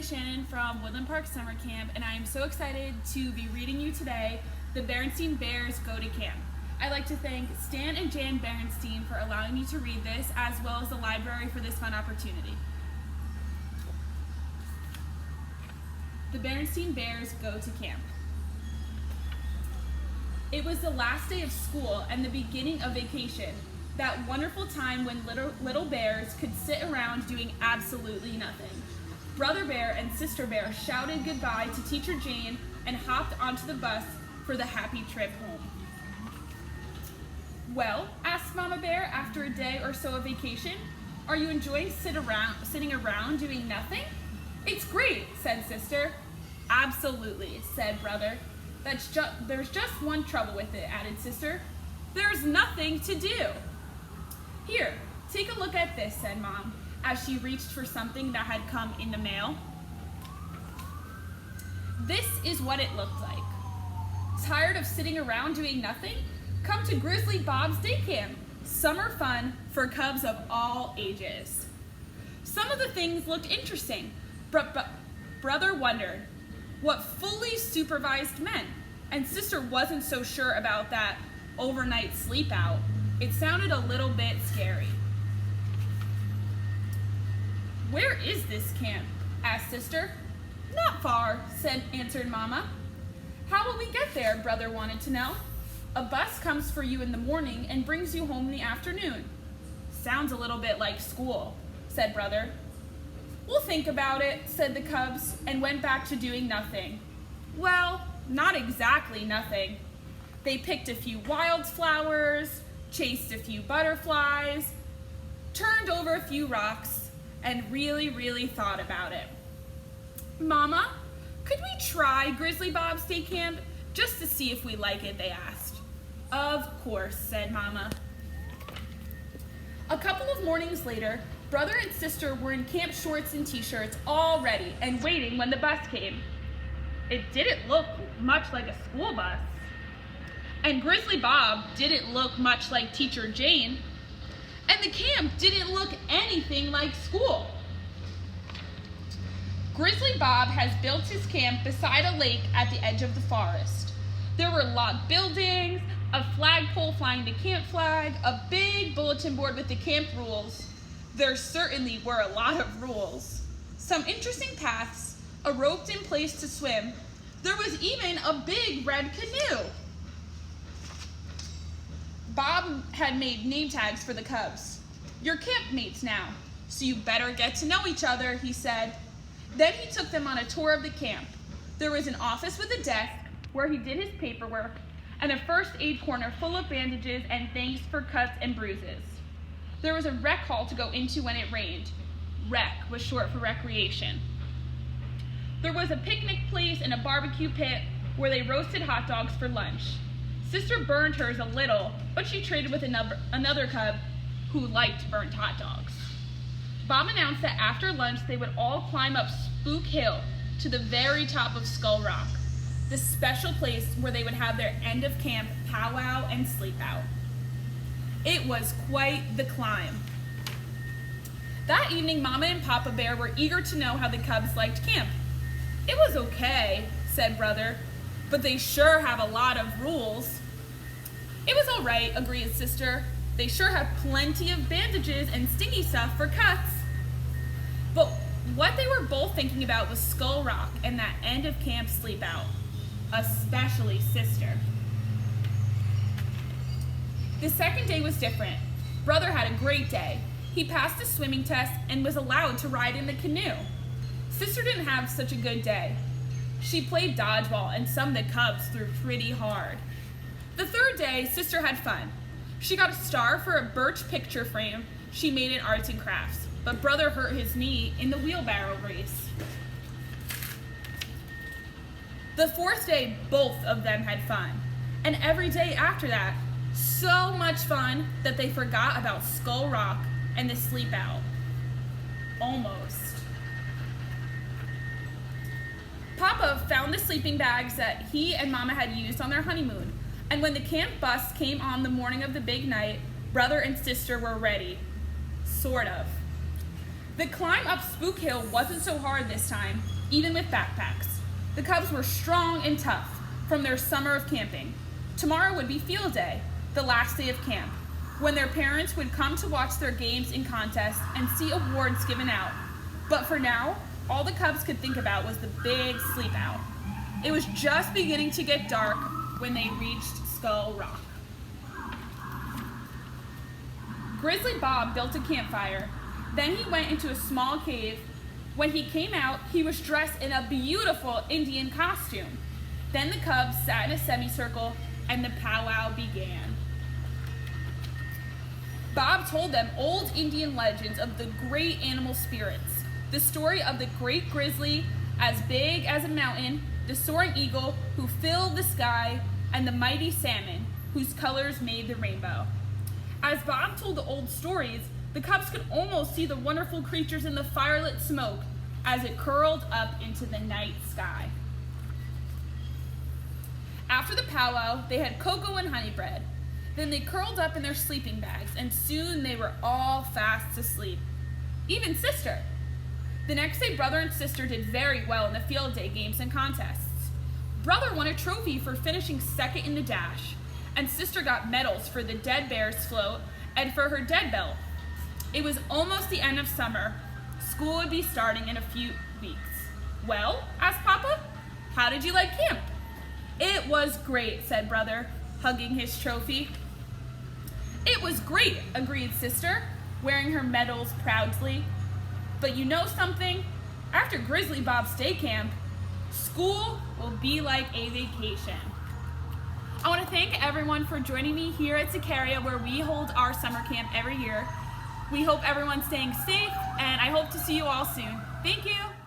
Miss Shannon from Woodland Park Summer Camp, and I am so excited to be reading you today, The Berenstain Bears Go to Camp. I'd like to thank Stan and Jan Berenstain for allowing me to read this, as well as the library for this fun opportunity. The Berenstain Bears Go to Camp. It was the last day of school and the beginning of vacation, that wonderful time when little bears could sit around doing absolutely nothing. Brother Bear and Sister Bear shouted goodbye to Teacher Jane and hopped onto the bus for the happy trip home. Well, asked Mama Bear after a day or so of vacation, are you enjoying sitting around doing nothing? It's great, said Sister. Absolutely, said Brother. There's just one trouble with it, added Sister. There's nothing to do. Here, take a look at this, said Mom, as she reached for something that had come in the mail. This is what it looked like. Tired of sitting around doing nothing? Come to Grizzly Bob's Day Camp, summer fun for cubs of all ages. Some of the things looked interesting, but Brother wondered what fully supervised meant, and Sister wasn't so sure about that overnight sleep out. It sounded a little bit scary. Where is this camp? Asked Sister. Not far, answered Mama. How will we get there? Brother wanted to know. A bus comes for you in the morning and brings you home in the afternoon. Sounds a little bit like school, said Brother. We'll think about it, said the cubs, and went back to doing nothing. Well, not exactly nothing. They picked a few wildflowers, chased a few butterflies, turned over a few rocks, and really thought about it. Mama, could we try Grizzly Bob's Day Camp just to see if we like it, they asked. Of course, said Mama. A couple of mornings later, Brother and Sister were in camp shorts and t-shirts all ready and waiting when the bus came. It didn't look much like a school bus. And Grizzly Bob didn't look much like Teacher Jane. And the camp didn't look anything like school. Grizzly Bob has built his camp beside a lake at the edge of the forest. There were log buildings, a flagpole flying the camp flag, a big bulletin board with the camp rules. There certainly were a lot of rules. Some interesting paths, a rope in place to swim. There was even a big red canoe. Bob had made name tags for the cubs. You're campmates now, so you better get to know each other, he said. Then he took them on a tour of the camp. There was an office with a desk where he did his paperwork and a first aid corner full of bandages and things for cuts and bruises. There was a rec hall to go into when it rained. Rec was short for recreation. There was a picnic place and a barbecue pit where they roasted hot dogs for lunch. Sister burned hers a little, but she traded with another cub who liked burnt hot dogs. Bob announced that after lunch they would all climb up Spook Hill to the very top of Skull Rock, the special place where they would have their end of camp powwow and sleep out. It was quite the climb. That evening, Mama and Papa Bear were eager to know how the cubs liked camp. It was okay, said Brother, but they sure have a lot of rules. It was all right, agreed Sister. They sure have plenty of bandages and stingy stuff for cuts. But what they were both thinking about was Skull Rock and that end of camp sleep out, especially Sister. The second day was different. Brother had a great day. He passed a swimming test and was allowed to ride in the canoe. Sister didn't have such a good day. She played dodgeball and some of the cubs threw pretty hard. The third day, Sister had fun. She got a star for a birch picture frame she made in arts and crafts, but Brother hurt his knee in the wheelbarrow race. The fourth day, both of them had fun, and every day after that, so much fun that they forgot about Skull Rock and the sleep out. Almost. Papa found the sleeping bags that he and Mama had used on their honeymoon, and when the camp bus came on the morning of the big night, Brother and Sister were ready. Sort of. The climb up Spook Hill wasn't so hard this time, even with backpacks. The Cubs were strong and tough from their summer of camping. Tomorrow would be field day, the last day of camp, when their parents would come to watch their games and contests and see awards given out. But for now, all the Cubs could think about was the big sleep out. It was just beginning to get dark when they reached Skull Rock. Grizzly Bob built a campfire. Then he went into a small cave. When he came out, he was dressed in a beautiful Indian costume. Then the Cubs sat in a semicircle and the powwow began. Bob told them old Indian legends of the great animal spirits, the story of the great grizzly as big as a mountain, the soaring eagle who filled the sky, and the mighty salmon whose colors made the rainbow. As Bob told the old stories, the Cubs could almost see the wonderful creatures in the firelit smoke as it curled up into the night sky. After the powwow, they had cocoa and honey bread. Then they curled up in their sleeping bags, and soon they were all fast asleep. Even Sister. The next day, Brother and Sister did very well in the field day games and contests. Brother won a trophy for finishing second in the dash, and Sister got medals for the Dead Bears float and for her dead belt. It was almost the end of summer. School would be starting in a few weeks. Well, asked Papa, how did you like camp? It was great, said Brother, hugging his trophy. It was great, agreed Sister, wearing her medals proudly. But you know something? After Grizzly Bob's day camp, school will be like a vacation. I want to thank everyone for joining me here at Sakaria, where we hold our summer camp every year. We hope everyone's staying safe, and I hope to see you all soon. Thank you.